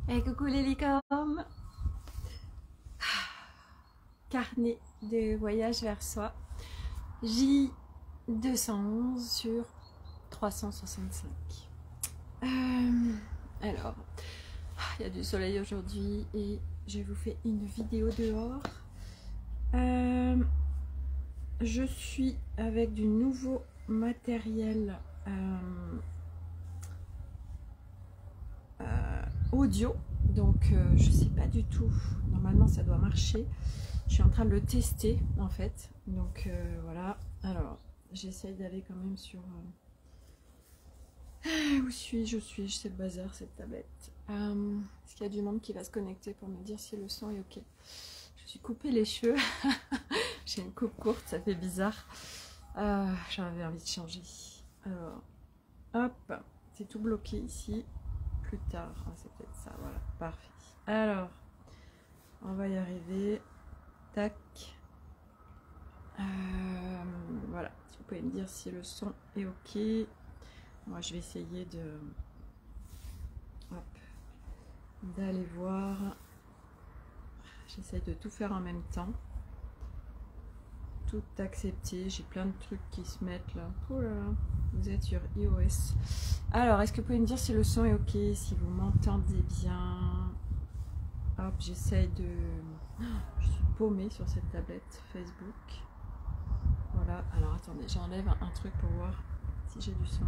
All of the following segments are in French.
Et coucou les licornes. Carnet de voyage vers soi. J211 sur 365. Alors, il y a du soleil aujourd'hui et je vous fais une vidéo dehors. Je suis avec du nouveau matériel audio, donc je sais pas du tout, normalement ça doit marcher. Je suis en train de le tester en fait, donc voilà. Alors j'essaye d'aller quand même sur où suis-je, je sais le bazar, cette tablette. Est-ce qu'il y a du monde qui va se connecter pour me dire si le son est ok? Je suis coupé les cheveux. J'ai une coupe courte, ça fait bizarre. J'avais envie de changer. Alors hop, c'est tout bloqué ici. Plus tard, c'est peut-être ça, voilà, parfait. Alors on va y arriver. Tac. Voilà, si vous pouvez me dire si le son est ok. Moi je vais essayer de d'aller voir. J'essaye de tout faire en même temps, tout accepter. J'ai plein de trucs qui se mettent là. Oh là là, vous êtes sur iOS. Alors est-ce que vous pouvez me dire si le son est ok, si vous m'entendez bien? Hop, j'essaye de... Je suis paumée sur cette tablette Facebook. Voilà, alors attendez, j'enlève un truc pour voir si j'ai du son.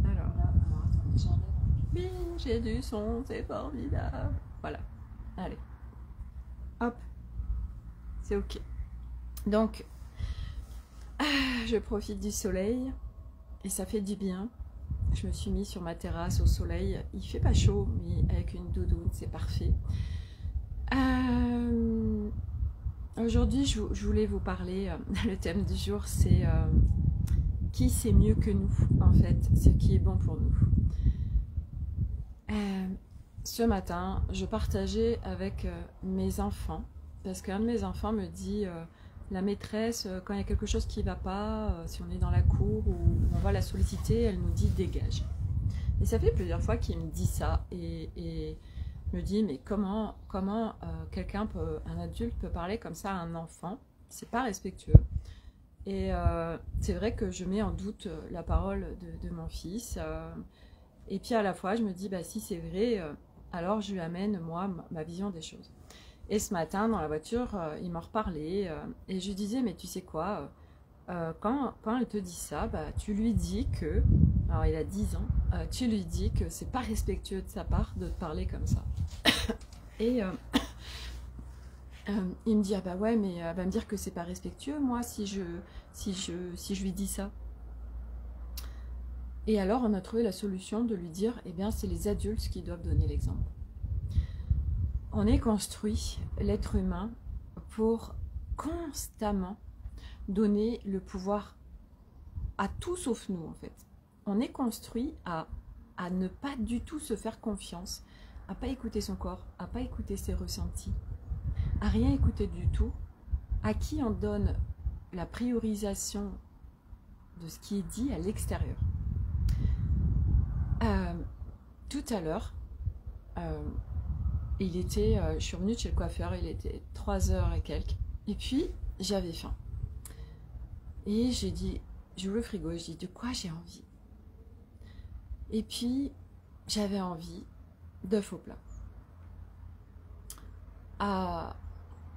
Alors attendez, j'enlève. Oui, j'ai du son, c'est formidable. Voilà, allez. Hop, c'est ok. Donc, je profite du soleil et ça fait du bien. Je me suis mis sur ma terrasse au soleil. Il fait pas chaud, mais avec une doudoune, c'est parfait. Aujourd'hui, je voulais vous parler, le thème du jour, c'est qui sait mieux que nous, en fait, ce qui est bon pour nous. Ce matin, je partageais avec mes enfants, parce qu'un de mes enfants me dit, la maîtresse, quand il y a quelque chose qui ne va pas, si on est dans la cour ou on va la solliciter, elle nous dit dégage. Et ça fait plusieurs fois qu'il me dit ça, et me dit mais comment quelqu'un peut, un adulte peut parler comme ça à un enfant, c'est pas respectueux. Et c'est vrai que je mets en doute la parole de mon fils, et puis à la fois je me dis bah si c'est vrai, alors je lui amène moi ma vision des choses. Et ce matin dans la voiture il m'en reparlait, et je lui disais mais tu sais quoi, quand elle te dit ça, bah, tu lui dis que, alors il a 10 ans, tu lui dis que c'est pas respectueux de sa part de te parler comme ça. Et il me dit ah bah ouais mais elle va me dire que c'est pas respectueux moi si je lui dis ça. Et alors on a trouvé la solution de lui dire eh bien c'est les adultes qui doivent donner l'exemple. On est construit, l'être humain, pour constamment donner le pouvoir à tout sauf nous en fait. On est construit à ne pas du tout se faire confiance, à pas écouter son corps, à pas écouter ses ressentis, à rien écouter du tout, à qui on donne la priorisation de ce qui est dit à l'extérieur. Tout à l'heure, je suis revenue de chez le coiffeur, il était 3h et quelques, et puis j'avais faim. Et j'ai dit, j'ouvre le frigo et je dis de quoi j'ai envie. Et puis j'avais envie d'œufs au plat.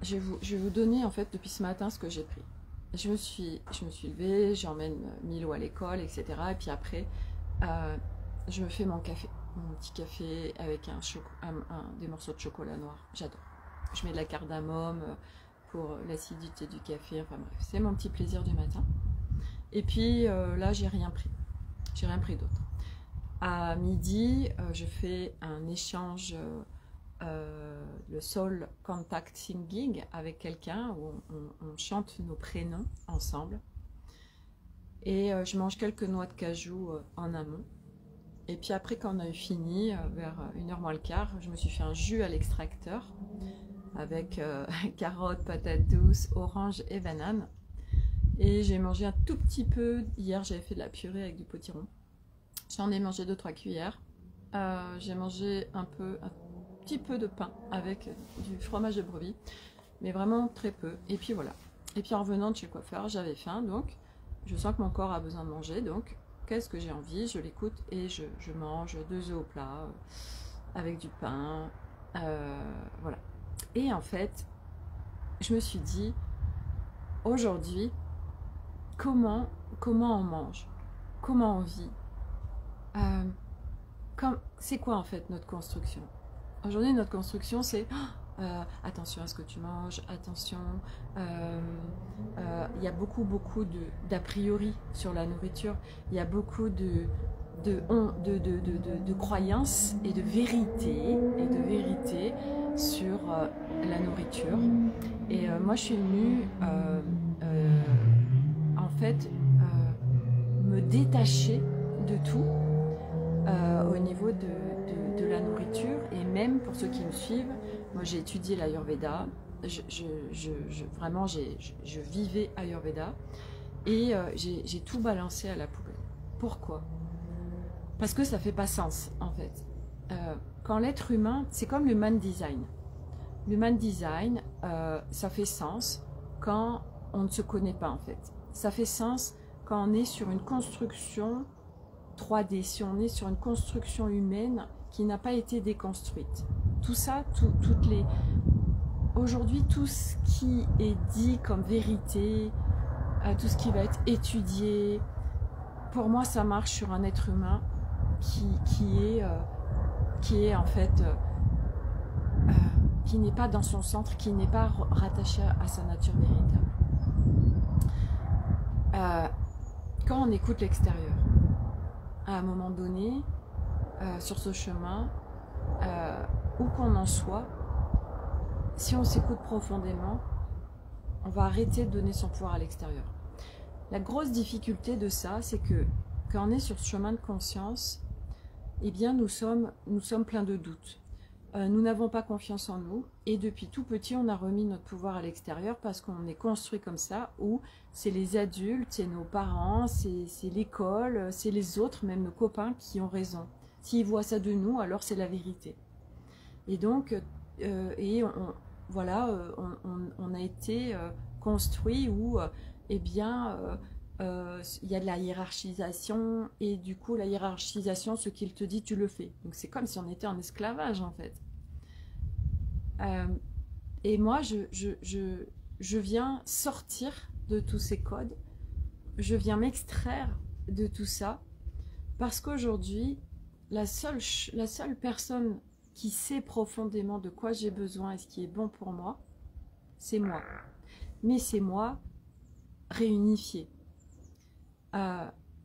Je vais vous donner en fait depuis ce matin ce que j'ai pris. Je me suis levée, j'emmène Milo à l'école, etc. Et puis après, je me fais mon café, mon petit café avec des morceaux de chocolat noir. J'adore. Je mets de la cardamome pour l'acidité du café. Enfin bref, c'est mon petit plaisir du matin. Et puis là, j'ai rien pris. J'ai rien pris d'autre. À midi, je fais un échange, le soul contact singing avec quelqu'un où on chante nos prénoms ensemble. Et je mange quelques noix de cajou en amont. Et puis après, quand on a eu fini, vers 1h moins le quart, je me suis fait un jus à l'extracteur avec carottes, patates douces, oranges et bananes. Et j'ai mangé un tout petit peu. Hier, j'avais fait de la purée avec du potiron. J'en ai mangé 2-3 cuillères. J'ai mangé un petit peu de pain avec du fromage de brebis, mais vraiment très peu. Et puis voilà. Et puis en revenant de chez le coiffeur, j'avais faim, donc je sens que mon corps a besoin de manger, donc qu'est-ce que j'ai envie? Je l'écoute et je mange 2 œufs au plat avec du pain. Voilà. Et en fait, je me suis dit, aujourd'hui, comment on mange? Comment on vit? C'est quoi en fait notre construction? Aujourd'hui, notre construction, c'est attention à ce que tu manges, attention. Il y a beaucoup d'a priori sur la nourriture. Il y a beaucoup de croyances et de vérité sur la nourriture. Et moi, je suis venue en fait me détacher de tout au niveau de la nourriture. Et même pour ceux qui me suivent, moi j'ai étudié l'Ayurveda, vraiment je vivais Ayurveda et j'ai tout balancé à la poubelle. Pourquoi? Parce que ça fait pas sens en fait. Quand l'être humain, c'est comme l'human design. L'human design, ça fait sens quand on ne se connaît pas en fait. Ça fait sens quand on est sur une construction 3D, si on est sur une construction humaine qui n'a pas été déconstruite. Tout ça, aujourd'hui, tout ce qui est dit comme vérité, tout ce qui va être étudié, pour moi, ça marche sur un être humain qui est en fait, qui n'est pas dans son centre, qui n'est pas rattaché à sa nature véritable. Quand on écoute l'extérieur, à un moment donné, sur ce chemin, où qu'on en soit, si on s'écoute profondément, on va arrêter de donner son pouvoir à l'extérieur. La grosse difficulté de ça, c'est que quand on est sur ce chemin de conscience, eh bien nous sommes pleins de doutes. Nous n'avons pas confiance en nous et depuis tout petit on a remis notre pouvoir à l'extérieur parce qu'on est construit comme ça, où c'est les adultes, c'est nos parents, c'est l'école, c'est les autres, même nos copains qui ont raison. S'ils voient ça de nous, alors c'est la vérité. Et donc, voilà, on a été construit où, eh bien, il y a de la hiérarchisation et du coup la hiérarchisation, ce qu'il te dit tu le fais, donc c'est comme si on était en esclavage en fait. Et moi je viens sortir de tous ces codes, je viens m'extraire de tout ça parce qu'aujourd'hui la seule personne qui sait profondément de quoi j'ai besoin et ce qui est bon pour moi, c'est moi, mais c'est moi réunifié.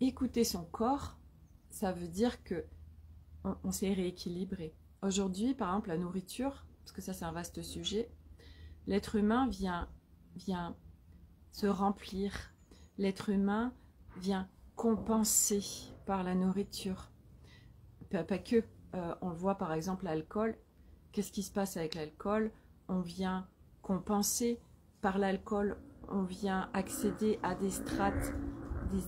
Écouter son corps, ça veut dire que on s'est rééquilibré. Aujourd'hui, par exemple, la nourriture, parce que ça c'est un vaste sujet, l'être humain vient se remplir, l'être humain vient compenser par la nourriture. Pas que, on le voit par exemple l'alcool, qu'est-ce qui se passe avec l'alcool? On vient compenser par l'alcool, on vient accéder à des strates,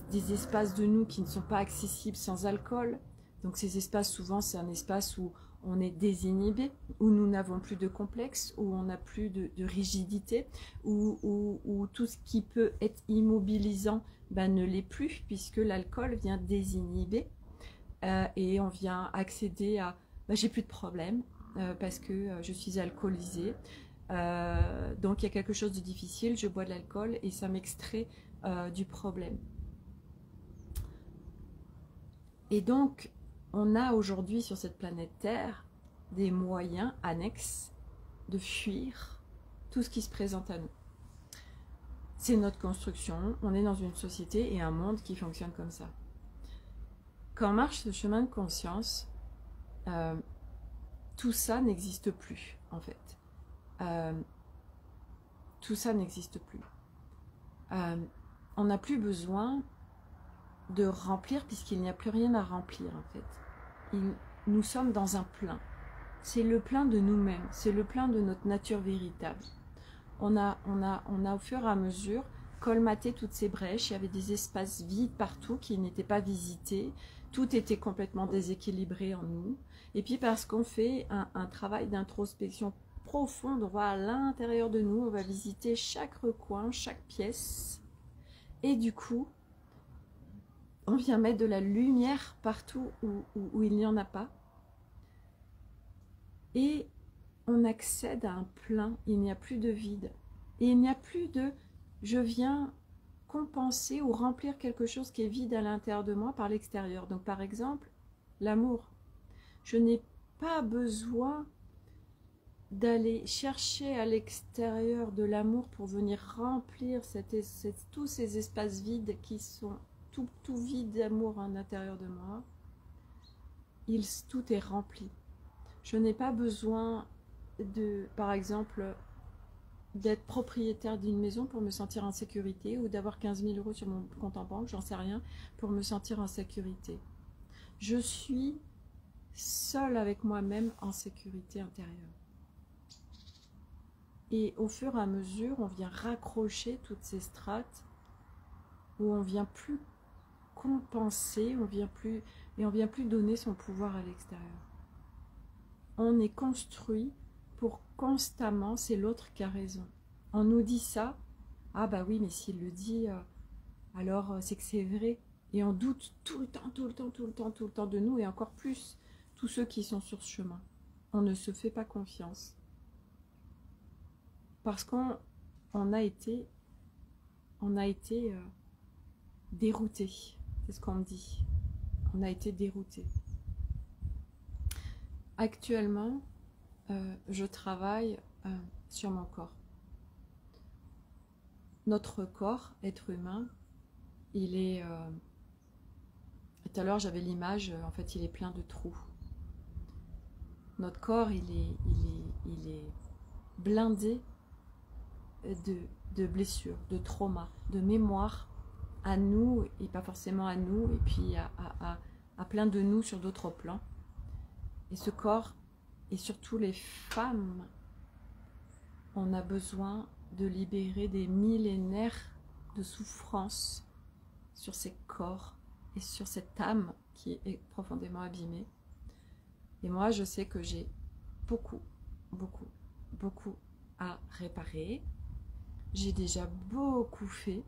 des espaces de nous qui ne sont pas accessibles sans alcool. Donc ces espaces, souvent, c'est un espace où on est désinhibé, où nous n'avons plus de complexe, où on n'a plus de rigidité, où tout ce qui peut être immobilisant ne l'est plus, puisque l'alcool vient désinhiber. Et on vient accéder à j'ai plus de problème parce que je suis alcoolisée. Donc il y a quelque chose de difficile, je bois de l'alcool et ça m'extrait du problème. Et donc, on a aujourd'hui sur cette planète Terre des moyens annexes de fuir tout ce qui se présente à nous. C'est notre construction, on est dans une société et un monde qui fonctionne comme ça. Quand on marche ce chemin de conscience, tout ça n'existe plus en fait. Tout ça n'existe plus. On n'a plus besoin de remplir puisqu'il n'y a plus rien à remplir en fait. Nous sommes dans un plein. C'est le plein de nous-mêmes, c'est le plein de notre nature véritable. On a au fur et à mesure colmaté toutes ces brèches, il y avait des espaces vides partout qui n'étaient pas visités, tout était complètement déséquilibré en nous. Et puis parce qu'on fait un travail d'introspection profonde, on va à l'intérieur de nous, on va visiter chaque recoin, chaque pièce. Et du coup, on vient mettre de la lumière partout où il n'y en a pas. Et on accède à un plein, il n'y a plus de vide. Et il n'y a plus de « je viens compenser ou remplir quelque chose qui est vide à l'intérieur de moi par l'extérieur ». Donc par exemple, l'amour. Je n'ai pas besoin d'aller chercher à l'extérieur de l'amour pour venir remplir tous ces espaces vides qui sont tout vides d'amour en intérieur de moi. Tout est rempli. Je n'ai pas besoin par exemple, d'être propriétaire d'une maison pour me sentir en sécurité ou d'avoir 15 000 € sur mon compte en banque, j'en sais rien, pour me sentir en sécurité. Je suis seule avec moi-même en sécurité intérieure. Et au fur et à mesure, on vient raccrocher toutes ces strates où on vient plus compenser, on vient plus donner son pouvoir à l'extérieur. On est construit pour constamment, c'est l'autre qui a raison. On nous dit ça, ah bah oui, mais s'il le dit, alors c'est que c'est vrai. Et on doute tout le temps de nous, et encore plus tous ceux qui sont sur ce chemin. On ne se fait pas confiance. Parce qu'on a été dérouté. C'est ce qu'on me dit. On a été dérouté. Actuellement, je travaille sur mon corps. Notre corps, être humain, il est... tout à l'heure, j'avais l'image, en fait, il est plein de trous. Notre corps, il est blindé de blessures, de traumas, de mémoires à nous et pas forcément à nous, et puis à plein de nous sur d'autres plans. Et ce corps, et surtout les femmes, on a besoin de libérer des millénaires de souffrance sur ces corps et sur cette âme qui est profondément abîmée. Et moi, je sais que j'ai beaucoup à réparer. J'ai déjà beaucoup fait,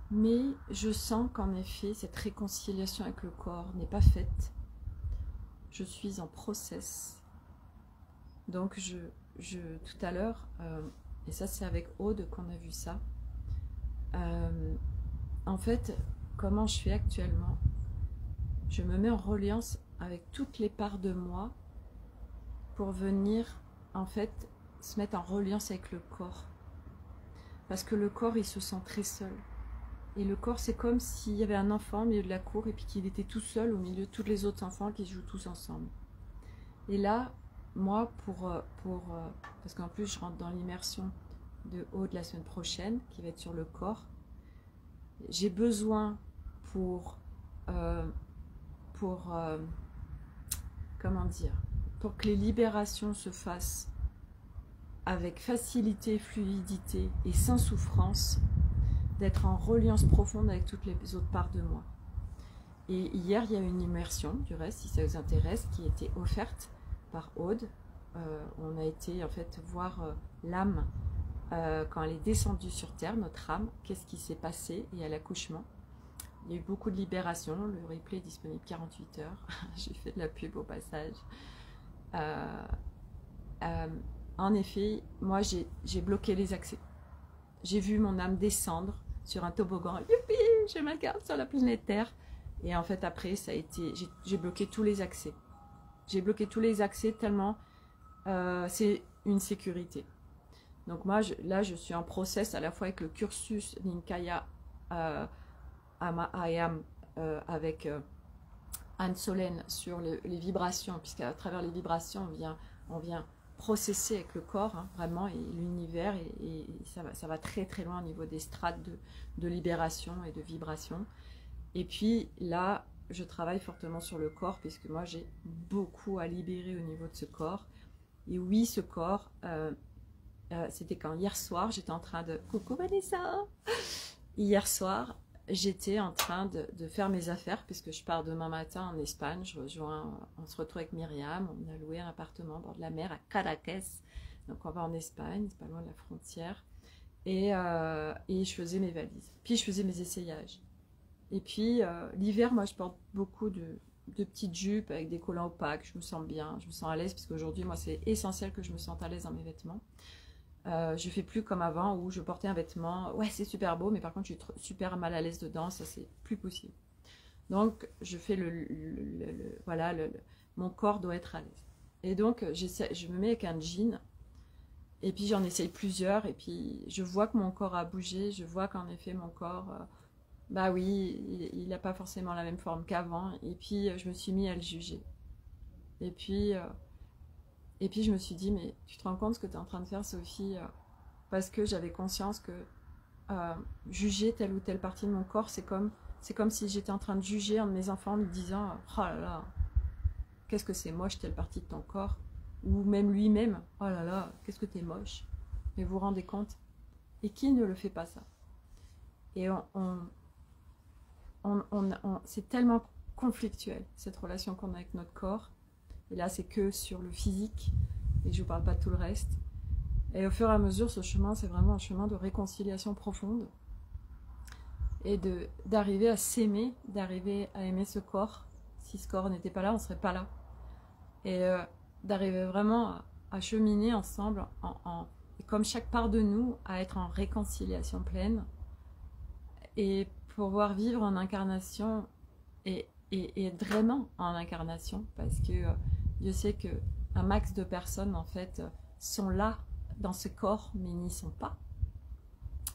mais je sens qu'en effet, cette réconciliation avec le corps n'est pas faite. Je suis en process. Donc, tout à l'heure, et ça c'est avec Aude qu'on a vu ça, en fait, comment je fais actuellement? Je me mets en reliance avec toutes les parts de moi pour venir, en fait, se mettre en reliance avec le corps. Parce que le corps, il se sent très seul. Et le corps, c'est comme s'il y avait un enfant au milieu de la cour et puis qu'il était tout seul au milieu de tous les autres enfants qui jouent tous ensemble. Et là, moi, parce qu'en plus, je rentre dans l'immersion de Aude la semaine prochaine, qui va être sur le corps, j'ai besoin comment dire, pour que les libérations se fassent avec facilité, fluidité et sans souffrance, d'être en reliance profonde avec toutes les autres parts de moi. Et hier, il y a une immersion, du reste, si ça vous intéresse, qui était offerte par Aude. On a été en fait voir l'âme quand elle est descendue sur Terre, notre âme, qu'est-ce qui s'est passé, et à l'accouchement. Il y a eu beaucoup de libération, le replay est disponible 48 heures. J'ai fait de la pub au passage. En effet, moi j'ai bloqué les accès. J'ai vu mon âme descendre sur un toboggan. Youpi, je m'incarne sur la planète Terre. Et en fait, après, ça a été, j'ai bloqué tous les accès. J'ai bloqué tous les accès tellement c'est une sécurité. Donc moi, là, je suis en process à la fois avec le cursus Ninkaya Ayam avec Anne Solène sur les vibrations, puisqu'à travers les vibrations, on vient processer avec le corps, hein, vraiment, et l'univers, et ça va très très loin au niveau des strates de libération et de vibration. Et puis là, je travaille fortement sur le corps, puisque moi j'ai beaucoup à libérer au niveau de ce corps. Et oui, ce corps, c'était quand hier soir, j'étais en train de... Coucou Vanessa! Hier soir, j'étais en train de faire mes affaires, puisque je pars demain matin en Espagne. On se retrouve avec Myriam, on a loué un appartement au bord de la mer à Caracas. Donc on va en Espagne, c'est pas loin de la frontière. Et je faisais mes valises. Puis je faisais mes essayages. Et puis l'hiver, moi je porte beaucoup de petites jupes avec des collants opaques. Je me sens bien, je me sens à l'aise, parce qu'aujourd'hui, moi c'est essentiel que je me sente à l'aise dans mes vêtements. Je fais plus comme avant où je portais un vêtement, ouais c'est super beau, mais par contre je suis super mal à l'aise dedans, ça c'est plus possible. Donc je fais voilà, mon corps doit être à l'aise. Et donc je me mets avec un jean, et puis j'en essaye plusieurs, et puis je vois que mon corps a bougé, je vois qu'en effet mon corps, bah oui, il n'a pas forcément la même forme qu'avant, et puis je me suis mis à le juger. Et puis je me suis dit, mais tu te rends compte ce que tu es en train de faire, Sophie, parce que j'avais conscience que juger telle ou telle partie de mon corps, c'est comme si j'étais en train de juger un de mes enfants en me disant, oh là là, qu'est-ce que c'est moche telle partie de ton corps, ou même lui-même, oh là là, qu'est-ce que t'es moche. Mais vous vous rendez compte? Et qui ne le fait pas ça? Et c'est tellement conflictuel, cette relation qu'on a avec notre corps. Et là, c'est que sur le physique, et je ne vous parle pas de tout le reste. Et au fur et à mesure, ce chemin, c'est vraiment un chemin de réconciliation profonde. Et d'arriver à s'aimer, d'arriver à aimer ce corps. Si ce corps n'était pas là, on ne serait pas là. Et d'arriver vraiment à cheminer ensemble, et comme chaque part de nous, à être en réconciliation pleine. Et pouvoir vivre en incarnation, et être vraiment en incarnation, parce que Dieu sait qu'un max de personnes, en fait, sont là, dans ce corps, mais n'y sont pas.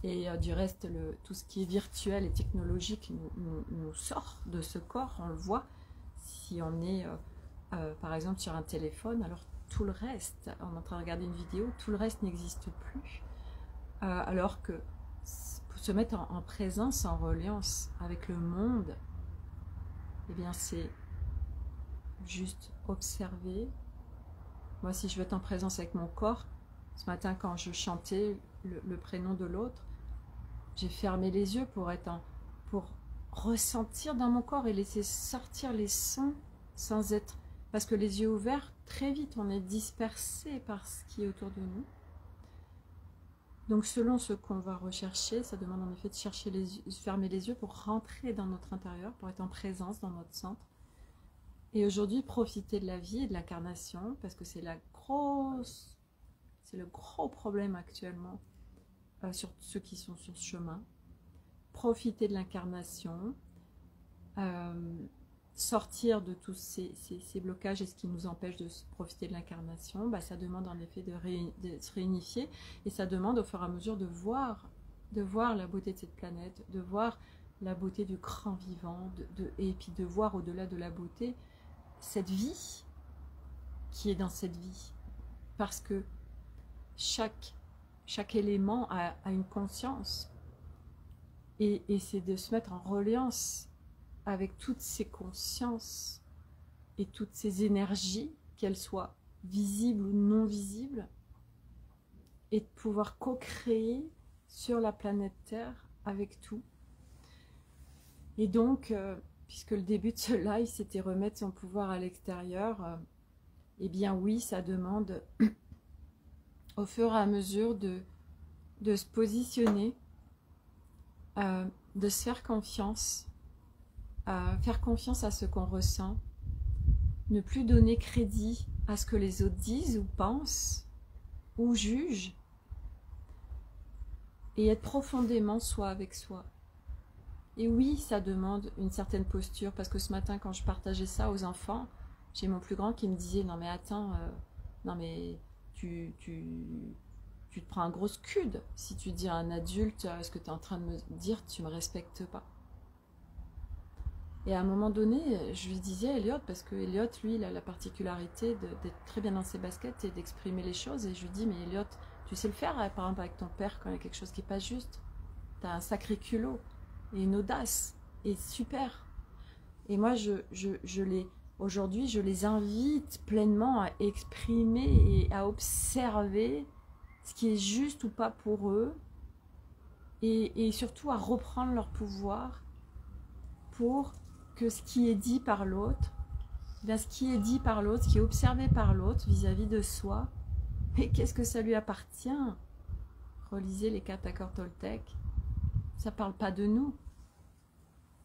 Et du reste, tout ce qui est virtuel et technologique nous sort de ce corps, on le voit. Si on est, par exemple, sur un téléphone, alors tout le reste, on est en train de regarder une vidéo, tout le reste n'existe plus. Alors que se mettre en présence, en reliance avec le monde, eh bien c'est juste observer. Moi, si je veux être en présence avec mon corps, ce matin quand je chantais le prénom de l'autre, j'ai fermé les yeux pour ressentir dans mon corps et laisser sortir les sons sans être... Parce que les yeux ouverts, très vite, on est dispersé par ce qui est autour de nous. Donc selon ce qu'on va rechercher, ça demande en effet de fermer les yeux pour rentrer dans notre intérieur, pour être en présence dans notre centre. Et aujourd'hui, profiter de la vie et de l'incarnation, parce que c'est le gros problème actuellement sur ceux qui sont sur ce chemin. Profiter de l'incarnation, sortir de tous ces blocages et ce qui nous empêche de profiter de l'incarnation, bah, ça demande en effet de se réunifier, et ça demande au fur et à mesure de voir la beauté de cette planète, de voir la beauté du grand vivant, et puis de voir au-delà de la beauté cette vie qui est dans cette vie, parce que chaque élément a une conscience, et c'est de se mettre en reliance avec toutes ces consciences et toutes ces énergies, qu'elles soient visibles ou non visibles, et de pouvoir co-créer sur la planète Terre avec tout. Et donc, puisque le début de ce live, c'était remettre son pouvoir à l'extérieur, eh bien oui, ça demande au fur et à mesure de se positionner, de se faire confiance à ce qu'on ressent, ne plus donner crédit à ce que les autres disent ou pensent ou jugent, et être profondément soi avec soi. Et oui, ça demande une certaine posture, parce que ce matin quand je partageais ça aux enfants, j'ai mon plus grand qui me disait, non mais attends, non mais tu te prends un gros scud si tu dis à un adulte, ce que tu es en train de me dire, tu me respectes pas. Et à un moment donné, je lui disais, Elliot, parce que Elliot, lui, il a la particularité d'être très bien dans ses baskets et d'exprimer les choses. Et je lui dis, mais Elliot, tu sais le faire, hein, par exemple, avec ton père, quand il y a quelque chose qui n'est pas juste. Tu as un sacré culot et une audace, et super. Et moi, aujourd'hui, je les invite pleinement à exprimer et à observer ce qui est juste ou pas pour eux, et surtout à reprendre leur pouvoir pour que ce qui est dit par l'autre, ce qui est dit par l'autre, ce qui est observé par l'autre vis-à-vis de soi, mais qu'est-ce que ça lui appartient? Relisez les 4 accords Toltec, ça ne parle pas de nous.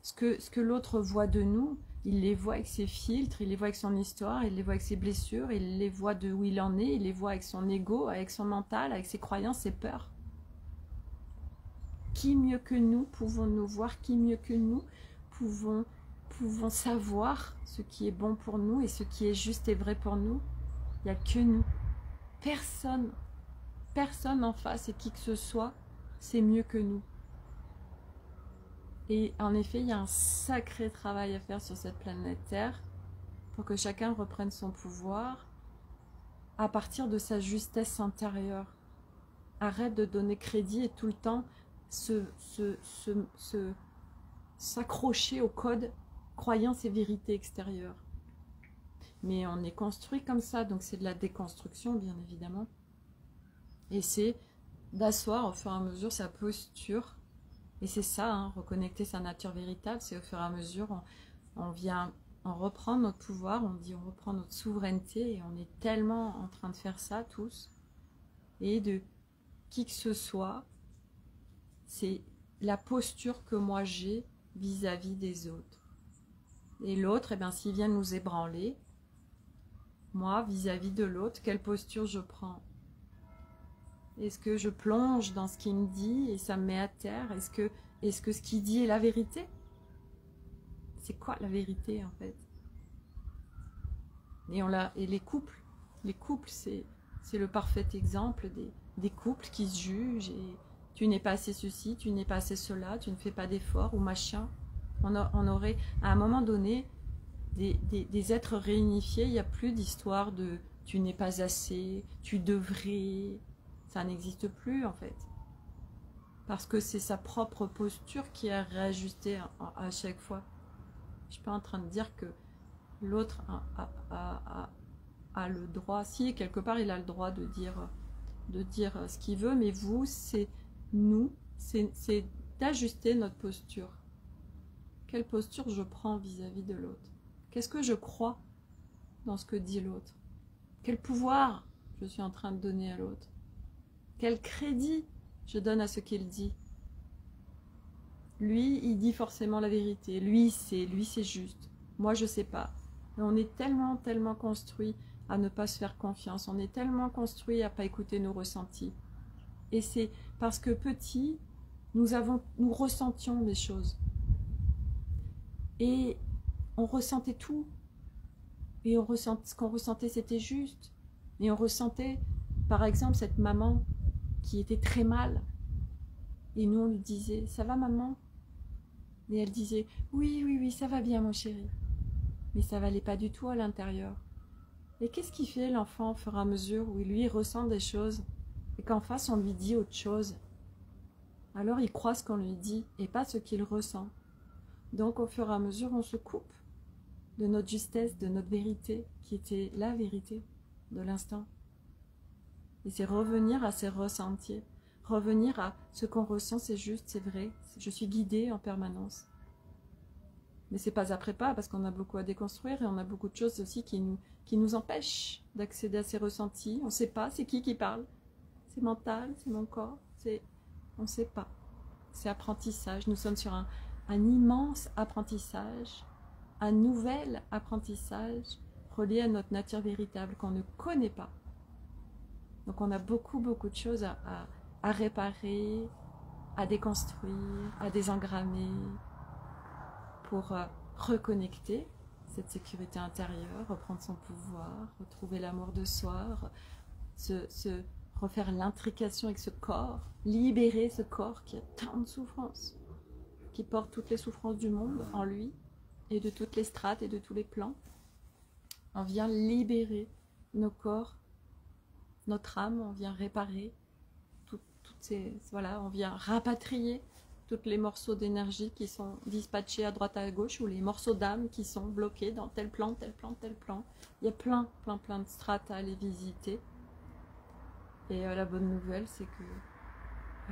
Ce que l'autre voit de nous, il les voit avec ses filtres, il les voit avec son histoire, il les voit avec ses blessures, il les voit de où il en est, il les voit avec son ego, avec son mental, avec ses croyances, ses peurs. Qui mieux que nous pouvons nous voir, qui mieux que nous pouvons savoir ce qui est bon pour nous et ce qui est juste et vrai pour nous? Il n'y a que nous. Personne en face et qui que ce soit, c'est mieux que nous. Et en effet, il y a un sacré travail à faire sur cette planète Terre pour que chacun reprenne son pouvoir à partir de sa justesse intérieure. Arrête de donner crédit et tout le temps s'accrocher au code croyances et vérité extérieure. Mais on est construit comme ça, donc c'est de la déconstruction, bien évidemment. Et c'est d'asseoir au fur et à mesure sa posture. Et c'est ça, hein, reconnecter sa nature véritable, c'est au fur et à mesure, on reprend notre pouvoir, on reprend notre souveraineté, et on est tellement en train de faire ça tous. Et de qui que ce soit, c'est la posture que moi j'ai vis-à-vis des autres. Et l'autre, eh bien, s'il vient nous ébranler, moi, vis-à-vis de l'autre, quelle posture je prends? Est-ce que je plonge dans ce qu'il me dit et ça me met à terre? Est-ce que ce qu'il dit est la vérité? C'est quoi la vérité en fait? Et les couples, c'est le parfait exemple des couples qui se jugent et tu n'es pas assez ceci, tu n'es pas assez cela, tu ne fais pas d'efforts ou machin. On aurait à un moment donné des êtres réunifiés, il n'y a plus d'histoire de tu n'es pas assez, tu devrais. Ça n'existe plus en fait. Parce que c'est sa propre posture qui est réajustée à chaque fois. Je ne suis pas en train de dire que l'autre a le droit, si quelque part il a le droit de dire ce qu'il veut, mais vous, c'est nous, c'est d'ajuster notre posture. Quelle posture je prends vis-à-vis de l'autre? Qu'est-ce que je crois dans ce que dit l'autre? Quel pouvoir je suis en train de donner à l'autre? Quel crédit je donne à ce qu'il dit? Lui, il dit forcément la vérité. Lui, c'est juste. Moi, je sais pas. Mais on est tellement construit à ne pas se faire confiance. On est tellement construit à pas écouter nos ressentis. Et c'est parce que petit, nous ressentions les choses. Et on ressentait tout. Et ce qu'on ressentait, c'était juste. Et on ressentait, par exemple, cette maman qui était très mal. Et nous, on lui disait, ça va maman? Et elle disait, oui, ça va bien mon chéri. Mais ça valait pas du tout à l'intérieur. Et qu'est-ce qui fait l'enfant au fur et à mesure où lui ressent des choses et qu'en face on lui dit autre chose? Alors il croit ce qu'on lui dit et pas ce qu'il ressent. Donc au fur et à mesure on se coupe de notre justesse, de notre vérité, qui était la vérité de l'instant. Et c'est revenir à ses ressentis. Revenir à ce qu'on ressent, c'est juste, c'est vrai. Je suis guidée en permanence. Mais c'est pas après pas, parce qu'on a beaucoup à déconstruire et on a beaucoup de choses aussi qui nous empêchent d'accéder à ces ressentis. On ne sait pas, c'est qui parle? C'est mental, c'est mon corps, on ne sait pas. C'est apprentissage. Nous sommes sur un immense apprentissage, un nouvel apprentissage relié à notre nature véritable qu'on ne connaît pas. Donc on a beaucoup de choses à réparer, à déconstruire, à désengrammer pour reconnecter cette sécurité intérieure, reprendre son pouvoir, retrouver l'amour de soi, se refaire l'intrication avec ce corps, libérer ce corps qui a tant de souffrances, qui porte toutes les souffrances du monde en lui et de toutes les strates et de tous les plans. On vient libérer nos corps, notre âme, on vient réparer on vient rapatrier tous les morceaux d'énergie qui sont dispatchés à droite à gauche ou les morceaux d'âme qui sont bloqués dans tel plan. Il y a plein de strates à aller visiter. Et la bonne nouvelle, c'est que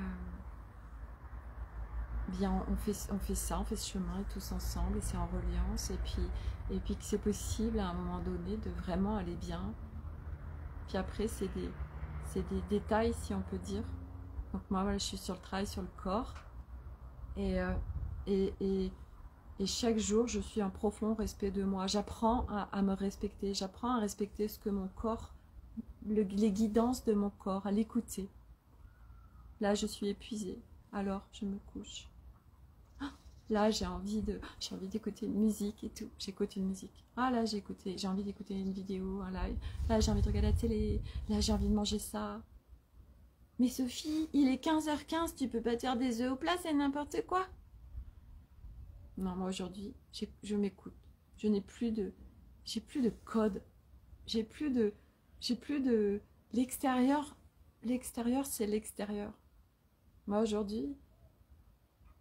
bien on fait ça, on fait ce chemin tous ensemble et c'est en reliance et puis que c'est possible à un moment donné de vraiment aller bien. Puis après c'est des détails si on peut dire. Donc moi voilà, je suis sur le travail sur le corps et, et chaque jour je suis en profond respect de moi. J'apprends à me respecter, j'apprends à respecter ce que mon corps, les guidances de mon corps, à l'écouter. Là je suis épuisée, alors je me couche. Là, j'ai envie d'écouter une musique et tout. J'écoute une musique. Ah là, j'ai envie d'écouter une vidéo, un live. Là, j'ai envie de regarder la télé. Là, j'ai envie de manger ça. Mais Sophie, il est 15h15, tu peux pas te faire des œufs au plat, c'est n'importe quoi. Non, moi aujourd'hui, je m'écoute. J'ai plus de code. J'ai plus de l'extérieur. L'extérieur, c'est l'extérieur. Moi aujourd'hui,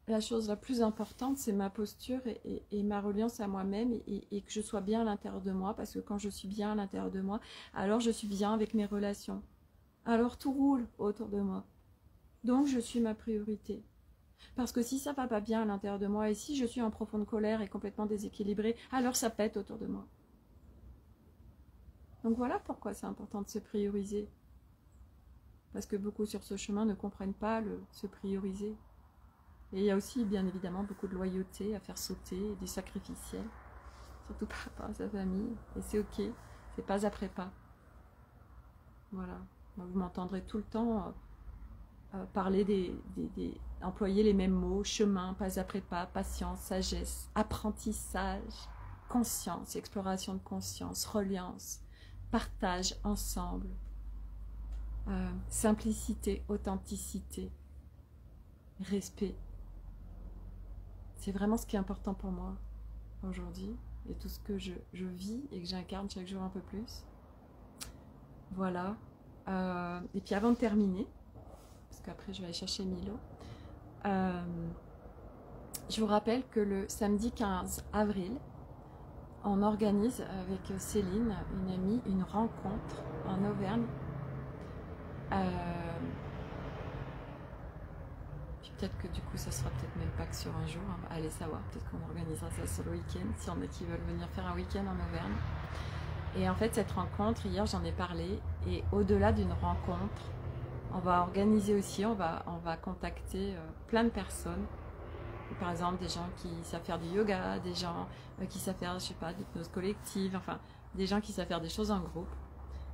la chose la plus importante, c'est ma posture et ma reliance à moi-même et que je sois bien à l'intérieur de moi, parce que quand je suis bien à l'intérieur de moi, alors je suis bien avec mes relations. Alors tout roule autour de moi. Donc je suis ma priorité. Parce que si ça va pas bien à l'intérieur de moi et si je suis en profonde colère et complètement déséquilibrée, alors ça pète autour de moi. Donc voilà pourquoi c'est important de se prioriser. Parce que beaucoup sur ce chemin ne comprennent pas se prioriser. Et il y a aussi, bien évidemment, beaucoup de loyauté à faire sauter, du sacrificiel, surtout par rapport à sa famille. Et c'est ok, c'est pas après pas. Voilà. Donc, vous m'entendrez tout le temps parler employer les mêmes mots, chemin, pas après pas, patience, sagesse, apprentissage, conscience, exploration de conscience, reliance, partage ensemble, simplicité, authenticité, respect. C'est vraiment ce qui est important pour moi aujourd'hui et tout ce que je vis et que j'incarne chaque jour un peu plus. Voilà. Et puis avant de terminer, parce qu'après je vais aller chercher Milo, je vous rappelle que le samedi 15 avril, on organise avec Céline, une amie, une rencontre en Auvergne. Peut-être que du coup ça sera peut-être même pas que sur un jour, hein. Allez savoir, peut-être qu'on organisera ça sur le week-end, si on a qui veulent venir faire un week-end en Auvergne. Et en fait cette rencontre, hier j'en ai parlé, et au-delà d'une rencontre, on va organiser aussi, on va contacter plein de personnes. Par exemple des gens qui savent faire du yoga, des gens qui savent faire, je sais pas, d'hypnose collective, enfin des gens qui savent faire des choses en groupe.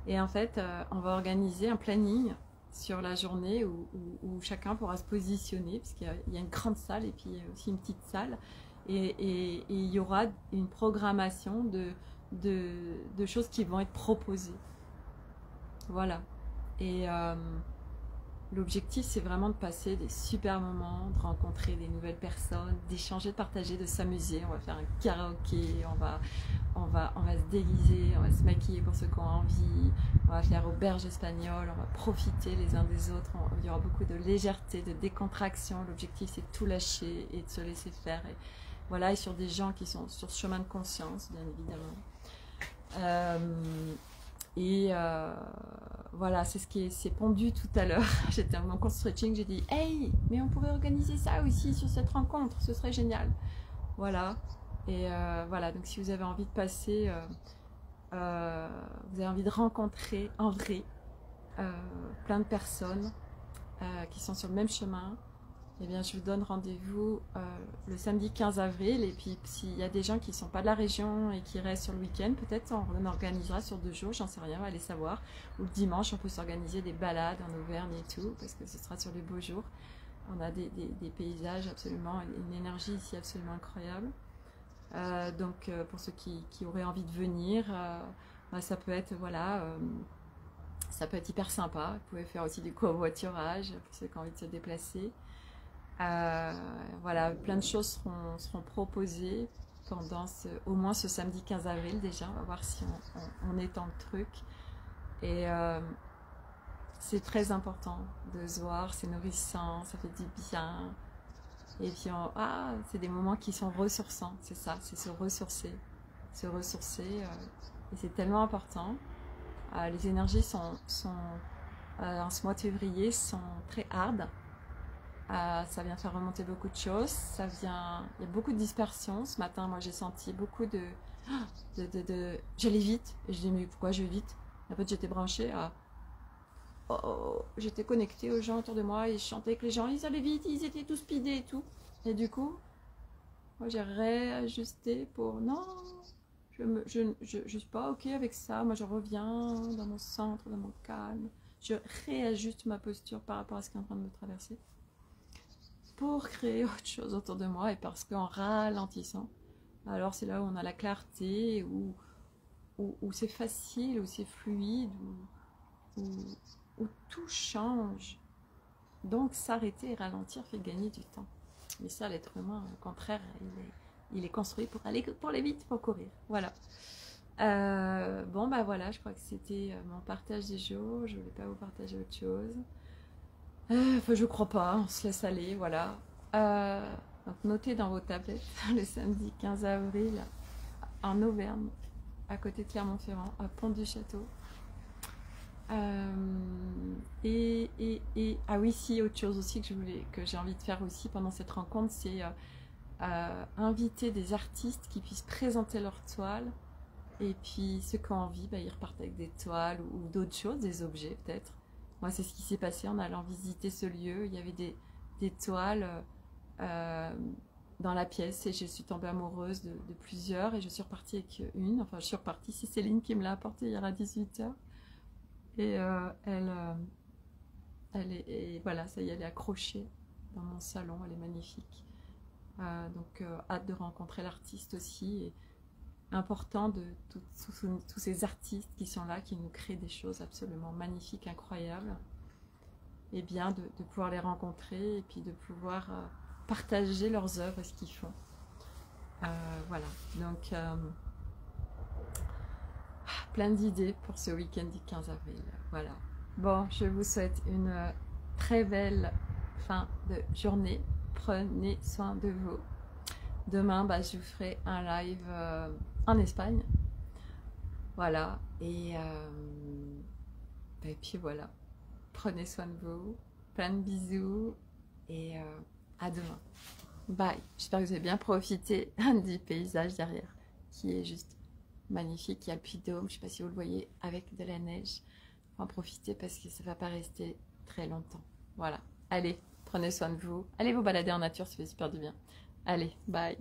Et en fait on va organiser un planning sur la journée où chacun pourra se positionner, parce qu'il y a une grande salle et puis aussi une petite salle, et il y aura une programmation de choses qui vont être proposées. Voilà. Et l'objectif, c'est vraiment de passer des super moments, de rencontrer des nouvelles personnes, d'échanger, de partager, de s'amuser. On va faire un karaoké, on va se déguiser, on va se maquiller pour ceux qui ont envie, on va faire auberge espagnole, on va profiter les uns des autres. Il y aura beaucoup de légèreté, de décontraction. L'objectif, c'est de tout lâcher et de se laisser faire. Et voilà, et sur des gens qui sont sur ce chemin de conscience, bien évidemment. Voilà, c'est ce qui s'est pondu tout à l'heure. J'étais en cours stretching, j'ai dit hey, mais on pourrait organiser ça aussi sur cette rencontre, ce serait génial. Voilà. Et voilà, donc si vous avez envie de passer, vous avez envie de rencontrer en vrai plein de personnes qui sont sur le même chemin, eh bien je vous donne rendez-vous le samedi 15 avril. Et puis s'il y a des gens qui ne sont pas de la région et qui restent sur le week-end, peut-être on organisera sur 2 jours, j'en sais rien, on va aller savoir. Ou le dimanche, on peut s'organiser des balades en Auvergne et tout, parce que ce sera sur les beaux jours. On a des paysages absolument, une énergie ici absolument incroyable. Donc pour ceux qui auraient envie de venir, ça peut être, voilà, ça peut être hyper sympa. Vous pouvez faire aussi du covoiturage pour ceux qui ont envie de se déplacer. Voilà, plein de choses seront proposées pendant au moins ce samedi 15 avril déjà. On va voir si on étend le truc. Et c'est très important de se voir, c'est nourrissant, ça fait du bien. Et puis c'est des moments qui sont ressourçants, c'est ça, c'est se ressourcer. Se ressourcer, et c'est tellement important. Les énergies en ce mois de février sont très hard. Ça vient faire remonter beaucoup de choses. Il y a beaucoup de dispersion. Ce matin, moi, j'ai senti beaucoup J'allais vite. Et je dis, mais pourquoi je vais vite? En fait, j'étais branchée à... J'étais connectée aux gens autour de moi et je chantais que les gens, ils allaient vite, ils étaient tous speedés et tout. Et du coup, moi, j'ai réajusté pour... Non, je suis pas OK avec ça. Moi, je reviens dans mon centre, dans mon calme. Je réajuste ma posture par rapport à ce qui est en train de me traverser pour créer autre chose autour de moi. Et parce qu'en ralentissant, alors c'est là où on a la clarté, où c'est facile, où c'est fluide, où tout change. Donc s'arrêter et ralentir fait gagner du temps. Mais ça, l'être humain, au contraire, il est construit pour aller vite, pour courir. Voilà. Bon, bah voilà, je crois que c'était mon partage des jours. Je voulais pas vous partager autre chose. Enfin, je crois pas, on se laisse aller, voilà. Donc notez dans vos tablettes le samedi 15 avril en Auvergne, à côté de Clermont-Ferrand, à Pont-du-Château. Ah oui, si, autre chose aussi que j'ai envie de faire aussi pendant cette rencontre, c'est inviter des artistes qui puissent présenter leurs toiles. Et puis ceux qui ont envie, bah, ils repartent avec des toiles ou d'autres choses, des objets peut-être. Moi, c'est ce qui s'est passé en allant visiter ce lieu. Il y avait des toiles dans la pièce et je suis tombée amoureuse de plusieurs et je suis repartie avec une. Enfin, je suis repartie, c'est Céline qui me l'a apportée hier à 18h. Et voilà, ça y est, elle est accrochée dans mon salon, elle est magnifique. Donc, hâte de rencontrer l'artiste aussi. Et important de tous ces artistes qui sont là, qui nous créent des choses absolument magnifiques, incroyables. Et bien de pouvoir les rencontrer et puis de pouvoir partager leurs œuvres et ce qu'ils font. Voilà, donc plein d'idées pour ce week-end du 15 avril. Voilà. Bon, je vous souhaite une très belle fin de journée. Prenez soin de vous. Demain, bah, je vous ferai un live en Espagne. Voilà. Et puis voilà. Prenez soin de vous. Plein de bisous. Et à demain. Bye. J'espère que vous avez bien profité du paysage derrière, qui est juste magnifique. Il y a le Puy-de-Dôme. Je ne sais pas si vous le voyez, avec de la neige. En profiter parce que ça ne va pas rester très longtemps. Voilà. Allez, prenez soin de vous. Allez vous balader en nature, ça fait super du bien. Allez, bye.